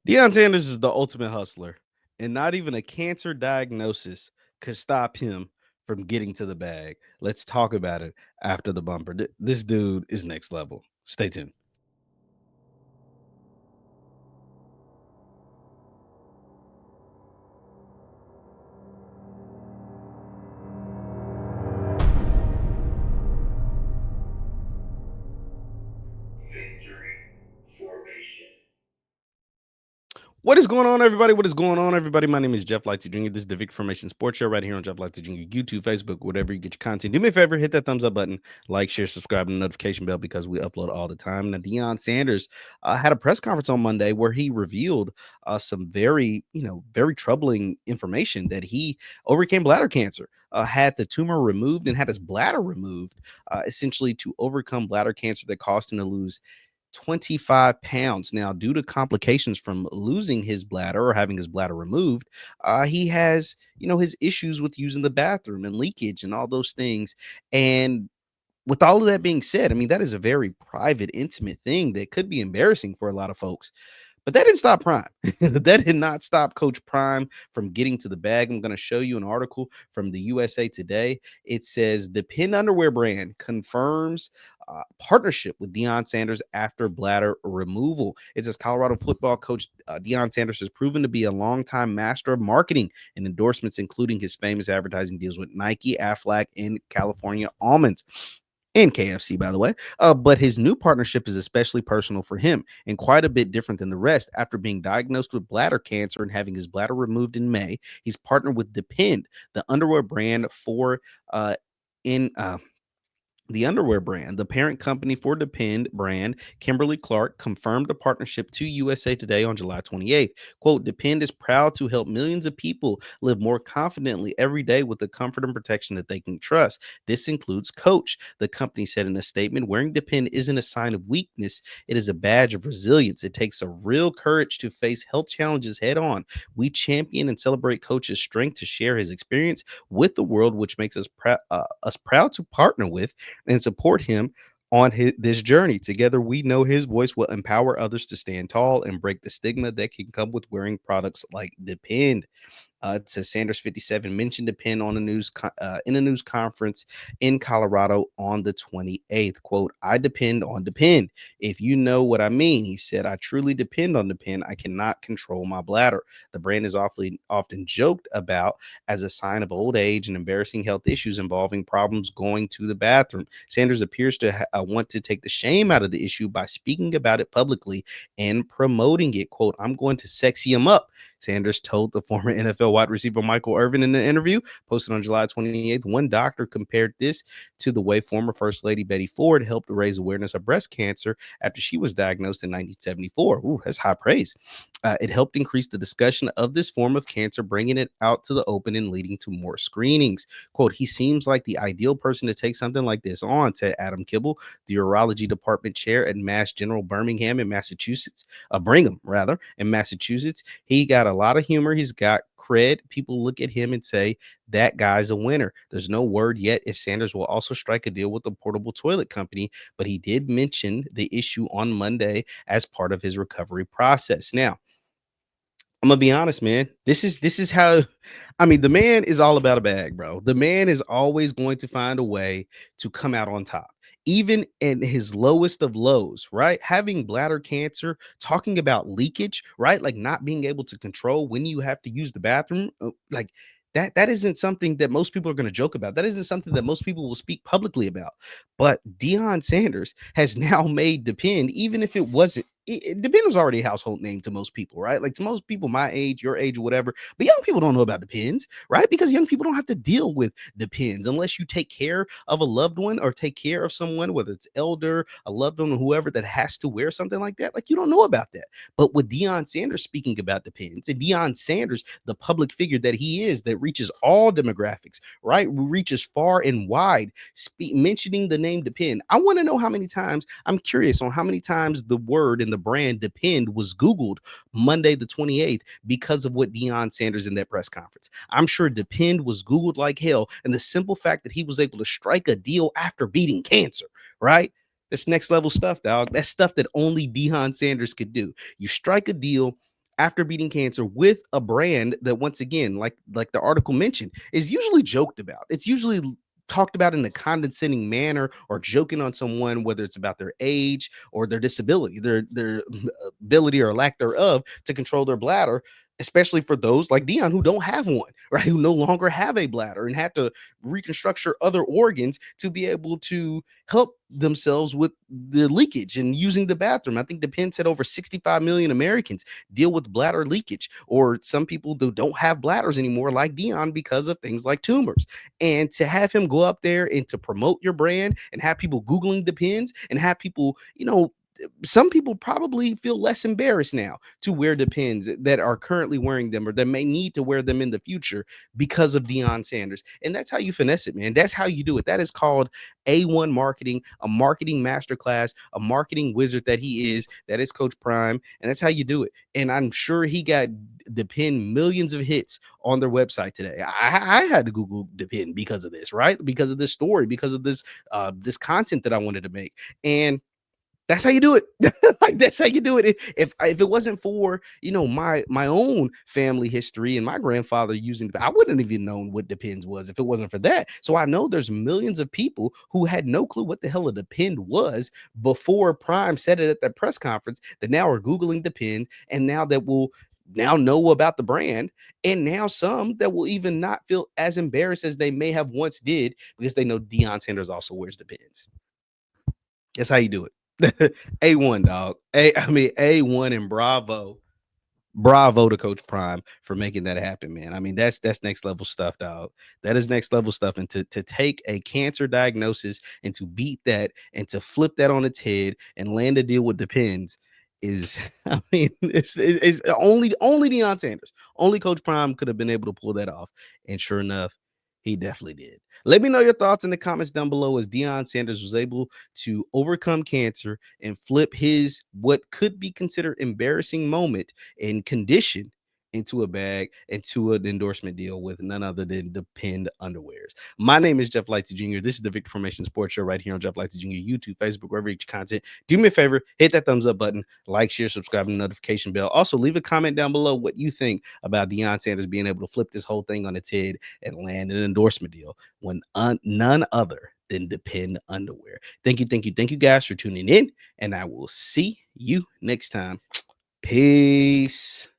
Deion Sanders is the ultimate hustler, and not even a cancer diagnosis could stop him from getting to the bag. Let's talk about it after the bumper. This dude is next level. Stay tuned. What is going on, everybody? What is going on, everybody? My name is JeffLightsyJr. This is the Victory Formation Sports Show right here on JeffLightsYJr. YouTube, Facebook, whatever you get your content. Do me a favor, hit that thumbs up button, like, share, subscribe, and the notification bell because we upload all the time. Now, Deion Sanders had a press conference on Monday where he revealed some very troubling information that he overcame bladder cancer. Had the tumor removed and had his bladder removed, essentially to overcome bladder cancer that caused him to lose 25 pounds. Now, due to complications from losing his bladder or having his bladder removed, he has, his issues with using the bathroom and leakage and all those things. And with all of that being said, I mean, that is a very private, intimate thing that could be embarrassing for a lot of folks. But that didn't stop Prime. That did not stop Coach Prime from getting to the bag. I'm going to show you an article from the USA Today. It says the Pin underwear brand confirms partnership with Deion Sanders after bladder removal. It says Colorado football coach Deion Sanders has proven to be a longtime master of marketing and endorsements, including his famous advertising deals with Nike, Aflac, and California Almonds. And KFC, by the way. But his new partnership is especially personal for him and quite a bit different than the rest. After being diagnosed with bladder cancer and having his bladder removed in May, he's partnered with Depend, the underwear brand for in the underwear brand. The parent company for Depend brand, Kimberly Clark, confirmed a partnership to USA Today on July 28th. Quote, Depend is proud to help millions of people live more confidently every day with the comfort and protection that they can trust. This includes Coach. The company said in a statement, wearing Depend isn't a sign of weakness. It is a badge of resilience. It takes a real courage to face health challenges head on. We champion and celebrate Coach's strength to share his experience with the world, which makes us proud to partner with and support him on this journey. Together, we know his voice will empower others to stand tall and break the stigma that can come with wearing products like Depend. It says Sanders 57 mentioned Depend on the news in a news conference in Colorado on the 28th. Quote, I depend on Depend. If you know what I mean, he said, I truly depend on Depend. I cannot control my bladder. The brand is often joked about as a sign of old age and embarrassing health issues involving problems going to the bathroom. Sanders appears to want to take the shame out of the issue by speaking about it publicly and promoting it. Quote, I'm going to sexy him up, Sanders told the former NFL wide receiver Michael Irvin in an interview posted on July 28th. One doctor compared this to the way former First Lady Betty Ford helped raise awareness of breast cancer after she was diagnosed in 1974. Ooh, that's high praise. It helped increase the discussion of this form of cancer, bringing it out to the open and leading to more screenings. Quote, he seems like the ideal person to take something like this on, said Adam Kibble, the urology department chair at Mass General Brigham, rather, in Massachusetts. He got a lot of humor. He's got cred. People look at him and say, that guy's a winner. There's no word yet if Sanders will also strike a deal with the portable toilet company, but he did mention the issue on Monday as part of his recovery process. Now, I'm gonna be honest, man. This is how I mean, the man is all about a bag, bro. The man is always going to find a way to come out on top. Even in his lowest of lows, right? Having bladder cancer, talking about leakage, right? Like not being able to control when you have to use the bathroom, like that isn't something that most people are going to joke about. That isn't something that most people will speak publicly about. But Deion Sanders has now made Depend, even if it wasn't Depend was already a household name to most people, right? Like to most people my age, your age, or whatever. But young people don't know about Depends, right? Because young people don't have to deal with Depends unless you take care of a loved one or take care of someone, whether it's elder, a loved one, or whoever that has to wear something like that. Like you don't know about that. But with Deion Sanders speaking about Depends and Deion Sanders, the public figure that he is, that reaches all demographics, right? Reaches far and wide, mentioning the name Depend. I want to know how many times, I'm curious on how many times the word and the brand Depend was Googled Monday the 28th because of what Deion Sanders in that press conference. I'm sure Depend was Googled like hell. And the simple fact that he was able to strike a deal after beating cancer, right? That's next level stuff, dog. That's stuff that only Deion Sanders could do. You strike a deal after beating cancer with a brand that, once again, like the article mentioned, is usually joked about. It's usually talked about in a condescending manner or joking on someone, whether it's about their age or their disability, their ability or lack thereof to control their bladder, especially for those like Deion who don't have one, right? Who no longer have a bladder and had to reconstruct your other organs to be able to help themselves with the leakage and using the bathroom. I think the Penn said over 65 million Americans deal with bladder leakage, or some people who don't have bladders anymore, like Deion, because of things like tumors. And to have him go up there and to promote your brand and have people Googling Depends and have people, some people probably feel less embarrassed now to wear Depends that are currently wearing them or that may need to wear them in the future because of Deion Sanders. And that's how you finesse it, man. That's how you do it. That is called A1 marketing, a marketing masterclass, a marketing wizard that he is. That is Coach Prime. And that's how you do it. And I'm sure he got Depend millions of hits on their website today. I had to Google Depend because of this, right? Because of this story, because of this content that I wanted to make. And that's how you do it. Like, that's how you do it. If it wasn't for my own family history and my grandfather using, I wouldn't have even known what Depends was if it wasn't for that. So I know there's millions of people who had no clue what the hell a Depend was before Prime said it at that press conference, that now are Googling Depend, and now that will now know about the brand, and now some that will even not feel as embarrassed as they may have once did because they know Deion Sanders also wears Depends. That's how you do it. A1, dog. A1, and bravo. Bravo to Coach Prime for making that happen, man. I mean, that's next level stuff, dog. That is next level stuff. And to take a cancer diagnosis and to beat that and to flip that on its head and land a deal with Depends is, I mean, it's only Deion Sanders. Only Coach Prime could have been able to pull that off. And sure enough, he definitely did. Let me know your thoughts in the comments down below, as Deion Sanders was able to overcome cancer and flip his what could be considered embarrassing moment and condition into a bag, into an endorsement deal with none other than Depend underwears. My name is JeffLightsYJr. This is the Victor Formation Sports Show right here on JeffLightsYJr, YouTube, Facebook, wherever you get your content. Do me a favor, hit that thumbs up button, like, share, subscribe, and notification bell. Also, leave a comment down below what you think about Deion Sanders being able to flip this whole thing on its head and land an endorsement deal when none other than Depend underwear. Thank you guys for tuning in, and I will see you next time. Peace.